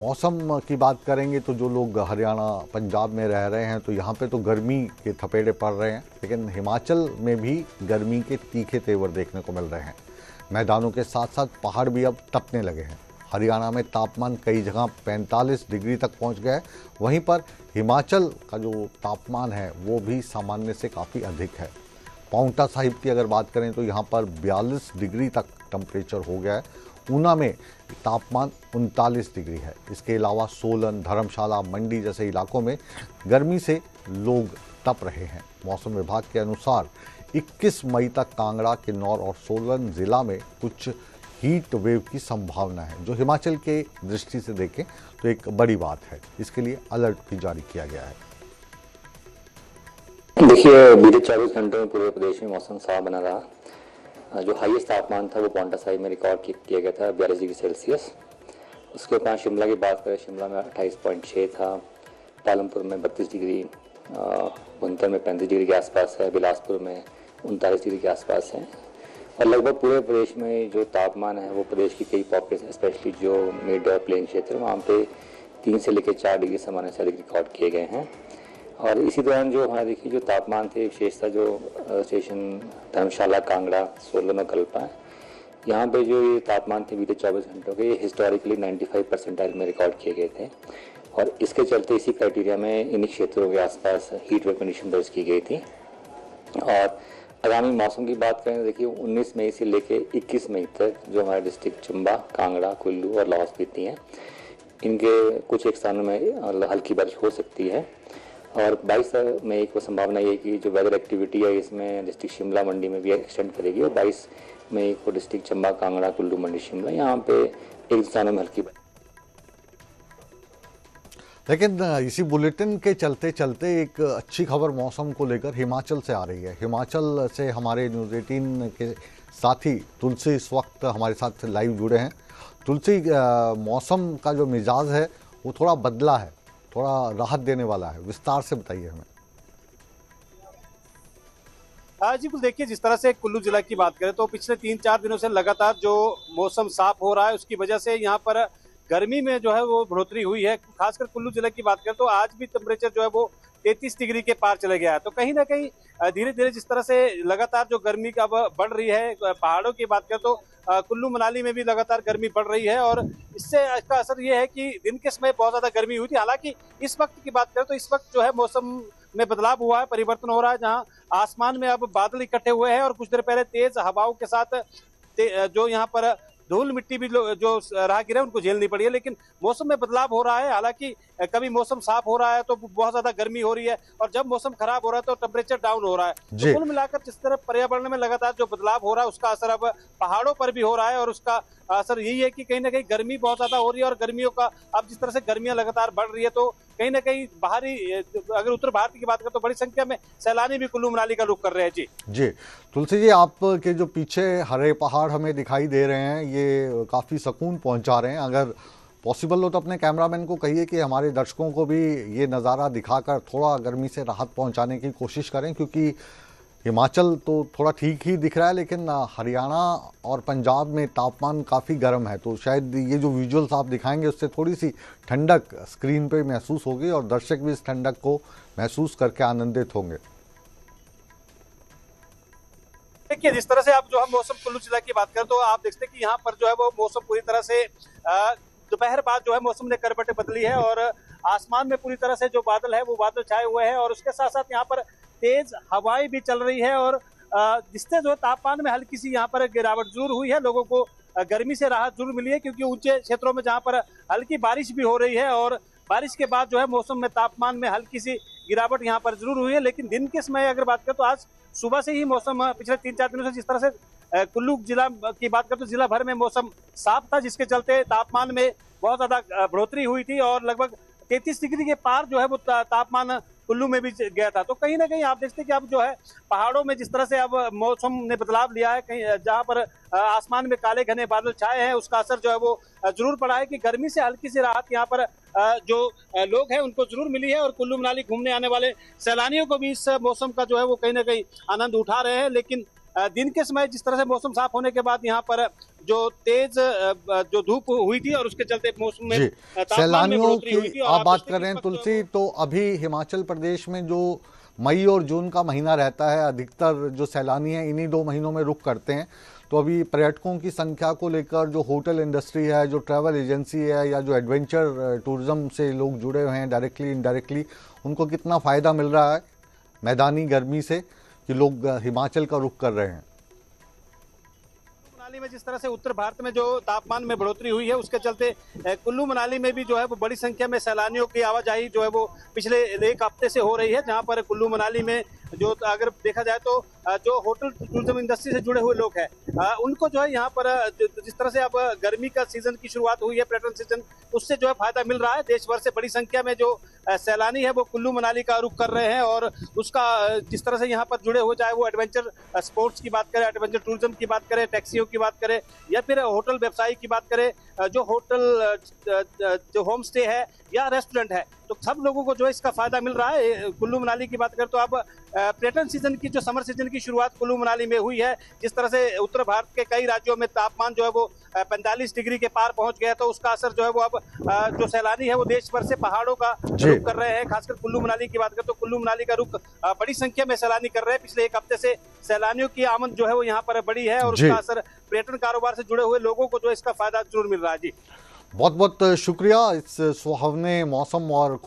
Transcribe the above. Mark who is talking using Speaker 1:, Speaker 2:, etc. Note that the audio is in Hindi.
Speaker 1: मौसम की बात करेंगे तो जो लोग हरियाणा पंजाब में रह रहे हैं तो यहाँ पे तो गर्मी के थपेड़े पड़ रहे हैं, लेकिन हिमाचल में भी गर्मी के तीखे तेवर देखने को मिल रहे हैं। मैदानों के साथ साथ पहाड़ भी अब तपने लगे हैं। हरियाणा में तापमान कई जगह 45 डिग्री तक पहुँच गया है। वहीं पर हिमाचल का जो तापमान है वो भी सामान्य से काफ़ी अधिक है। पाउंटा साहिब की अगर बात करें तो यहाँ पर 42 डिग्री तक टेम्परेचर हो गया है। ऊना में तापमान 39 डिग्री है। इसके अलावा सोलन, धर्मशाला, मंडी जैसे इलाकों में गर्मी से लोग तप रहे हैं। मौसम विभाग के अनुसार 21 मई तक कांगड़ा, किन्नौर और सोलन जिला में कुछ हीट वेव की संभावना है, जो हिमाचल के दृष्टि से देखें तो एक बड़ी बात है। इसके लिए अलर्ट भी जारी किया गया है।
Speaker 2: देखिए, बीते 24 घंटों में पूरे प्रदेश में मौसम साफ बना रहा। जो हाईएस्ट तापमान था वो पाउंटा साहिब में रिकॉर्ड किया गया था 42 डिग्री सेल्सियस। उसके बाद शिमला की बात करें, शिमला में 28.6 था, पालमपुर में 32 डिग्री, भुंतर में 35 डिग्री के आसपास है, बिलासपुर में 39 डिग्री के आसपास है। और लगभग पूरे प्रदेश में जो तापमान है वो प्रदेश की कई पॉकेट्स, स्पेशली जो मिड और प्लेन क्षेत्र वहाँ पे 3 से लेकर 4 डिग्री सामान्य से अधिक रिकॉर्ड किए गए हैं। और इसी दौरान जो हमारे देखिए जो तापमान थे, विशेषता जो स्टेशन धर्मशाला, कांगड़ा, सोलन और कल्पा है, यहाँ पे जो ये तापमान थे बीते 24 घंटों के, ये हिस्टोरिकली 95 परसेंटाइल में रिकॉर्ड किए गए थे। और इसके चलते इसी क्राइटेरिया में इन क्षेत्रों के आसपास हीट वेव कंडीशन दर्ज की गई थी। और आगामी मौसम की बात करें तो देखिए 19 मई से लेकर 21 मई तक जो हमारे डिस्ट्रिक्ट चंबा, कांगड़ा, कुल्लू और लाहौल स्पीति हैं, इनके कुछ एक स्थानों में हल्की बारिश हो सकती है। और 22 मई को संभावना ये कि जो वेदर एक्टिविटी है इसमें डिस्ट्रिक्ट शिमला, मंडी में भी एक्सटेंड करेगी। और 22 मई को डिस्ट्रिक्ट चंबा, कांगड़ा, कुल्लू, मंडी, शिमला यहाँ पे एक स्थानों में हल्की।
Speaker 1: लेकिन इसी बुलेटिन के चलते चलते एक अच्छी खबर मौसम को लेकर हिमाचल से आ रही है। हिमाचल से हमारे न्यूज़ 18 के साथी तुलसी इस वक्त हमारे साथ लाइव जुड़े हैं। तुलसी, मौसम का जो मिजाज है वो थोड़ा बदला है, थोड़ा राहत देने वाला है, विस्तार से बताइए हमें।
Speaker 3: जी बिल्कुल, देखिए जिस तरह से कुल्लू जिला की बात करें तो पिछले 3-4 दिनों से लगातार जो मौसम साफ हो रहा है उसकी वजह से यहाँ पर गर्मी में जो है वो बढ़ोतरी हुई है। खासकर कुल्लू जिले की बात करें तो आज भी टेम्परेचर जो है वो 33 डिग्री के पार चले गया है। तो कहीं ना कहीं धीरे धीरे जिस तरह से लगातार जो गर्मी का बढ़ रही है, पहाड़ों की बात करें तो कुल्लू मनाली में भी लगातार गर्मी बढ़ रही है। और इससे इसका असर ये है कि दिन के समय बहुत ज्यादा गर्मी हुई थी। हालांकि इस वक्त की बात करें तो इस वक्त जो है मौसम में बदलाव हुआ है, परिवर्तन हो रहा है, जहाँ आसमान में अब बादल इकट्ठे हुए हैं और कुछ देर पहले तेज हवाओं के साथ जो यहाँ पर धूल मिट्टी भी जो राहगीर है उनको झेलनी पड़ी है। लेकिन मौसम में बदलाव हो रहा है। हालांकि कभी मौसम साफ हो रहा है तो बहुत ज्यादा गर्मी हो रही है, और जब मौसम खराब हो रहा है तो टेम्परेचर डाउन हो रहा है। तो कुल मिलाकर जिस तरह पर्यावरण में लगातार जो बदलाव हो रहा है उसका असर अब पहाड़ों पर भी हो रहा है। और उसका असर यही है कि कहीं ना कहीं गर्मी बहुत ज्यादा हो रही है। और गर्मियों का अब जिस तरह से गर्मियां लगातार बढ़ रही है तो कहीं ना कहीं बाहरी, अगर उत्तर भारत की बात करें तो बड़ी संख्या में सैलानी भी कुल्लू मनाली का रुख कर रहे हैं। जी
Speaker 1: तुलसी जी, आपके जो पीछे हरे पहाड़ हमें दिखाई दे रहे हैं ये काफ़ी सुकून पहुंचा रहे हैं। अगर पॉसिबल हो तो अपने कैमरामैन को कहिए कि हमारे दर्शकों को भी ये नज़ारा दिखाकर थोड़ा गर्मी से राहत पहुंचाने की कोशिश करें, क्योंकि हिमाचल तो थोड़ा ठीक ही दिख रहा है, लेकिन हरियाणा और पंजाब में तापमान काफ़ी गर्म है। तो शायद ये जो विजुअल्स आप दिखाएंगे उससे थोड़ी सी ठंडक स्क्रीन पे महसूस होगी और दर्शक भी इस ठंडक को महसूस करके आनंदित होंगे।
Speaker 3: देखिए जिस तरह से आप जो हम मौसम कुल्लू जिला की बात करें तो आप देखते हैं कि यहाँ पर जो है वो मौसम पूरी तरह से दोपहर बाद जो है मौसम ने करवटें बदली है। और आसमान में पूरी तरह से जो बादल है वो बादल छाए हुए हैं, और उसके साथ साथ यहाँ पर तेज हवाएं भी चल रही है। और जिससे जो तापमान में हल्की सी यहाँ पर गिरावट जरूर हुई है, लोगों को गर्मी से राहत जरूर मिली है, क्योंकि ऊंचे क्षेत्रों में जहाँ पर हल्की बारिश भी हो रही है और बारिश के बाद जो है मौसम में तापमान में हल्की सी गिरावट यहाँ पर जरूर हुई है। लेकिन दिन के समय अगर बात करें तो आज सुबह से ही मौसम, पिछले 3-4 दिनों से जिस तरह से कुल्लू जिला की बात करें तो जिला भर में मौसम साफ था, जिसके चलते तापमान में बहुत ज्यादा बढ़ोतरी हुई थी और लगभग 33 डिग्री के पार जो है वो तापमान कुल्लू में भी गया था। तो कहीं ना कहीं आप देखते हैं कि अब जो है पहाड़ों में जिस तरह से अब मौसम ने बदलाव लिया है, कहीं जहां पर आसमान में काले घने बादल छाए हैं, उसका असर जो है वो जरूर पड़ा है कि गर्मी से हल्की सी राहत यहाँ पर जो लोग हैं उनको जरूर मिली है। और कुल्लू मनाली घूमने आने वाले सैलानियों को भी इस मौसम का जो है वो कहीं ना कहीं आनंद उठा रहे हैं। लेकिन दिन के समय जिस तरह से मौसम साफ होने के बाद यहाँ पर जो तेज जो धूप हुई थी और उसके चलते मौसम में तापमान में
Speaker 1: सैलानियों
Speaker 3: बढ़ोतरी हुई थी।
Speaker 1: की
Speaker 3: और
Speaker 1: आप बात
Speaker 3: देखते
Speaker 1: कर रहे हैं
Speaker 3: कि इस वक्त
Speaker 1: तुलसी, तो अभी हिमाचल प्रदेश में जो मई और जून का महीना रहता है, अधिकतर जो सैलानी हैं इन्हीं 2 महीनों में रुक करते हैं। तो अभी पर्यटकों की संख्या को लेकर जो होटल इंडस्ट्री है, जो ट्रैवल एजेंसी है, या जो एडवेंचर टूरिज्म से लोग जुड़े हुए हैं डायरेक्टली इनडायरेक्टली, उनको कितना फ़ायदा मिल रहा है मैदानी गर्मी से कि लोग हिमाचल का रुख कर रहे हैं।
Speaker 3: मनाली में जिस तरह से उत्तर भारत में जो तापमान में बढ़ोतरी हुई है उसके चलते कुल्लू मनाली में भी जो है वो बड़ी संख्या में सैलानियों की आवाजाही जो है वो पिछले 1 हफ्ते से हो रही है। जहां पर कुल्लू मनाली में जो अगर देखा जाए तो जो होटल टूरिज्म इंडस्ट्री से जुड़े हुए लोग हैं उनको जो है यहाँ पर जिस तरह से अब गर्मी का सीजन की शुरुआत हुई है, पर्यटन सीजन, उससे जो है फायदा मिल रहा है। देश भर से बड़ी संख्या में जो सैलानी है वो कुल्लू मनाली का रुख कर रहे हैं और उसका जिस तरह से यहाँ पर जुड़े हुए, चाहे वो एडवेंचर स्पोर्ट्स की बात करें, एडवेंचर टूरिज्म की बात करें, टैक्सियों की बात करें, या फिर होटल व्यवसायी की बात करें, जो होटल जो होम स्टे है या रेस्टोरेंट है, तो सब लोगों को जो है इसका फायदा मिल रहा है। कुल्लू मनाली की बात करें तो अब पर्यटन सीजन की जो समर सीजन की शुरुआत कुल्लू मनाली में हुई है। जिस तरह से उत्तर भारत के कई राज्यों में तापमान जो है वो 45 डिग्री के पार पहुंच गया, तो उसका असर जो है वो अब जो सैलानी है वो देश भर से पहाड़ों का रुख कर रहे हैं। खासकर कुल्लू मनाली की बात करें तो कुल्लू मनाली का रुख बड़ी संख्या में सैलानी कर रहे हैं। पिछले 1 हफ्ते से सैलानियों की आमद जो है वो यहाँ पर बढ़ी है और उसका असर पर्यटन कारोबार से जुड़े हुए लोगों को जो इसका फायदा जरूर मिल रहा है। जी,
Speaker 1: बहुत बहुत शुक्रिया इस सुहावने मौसम और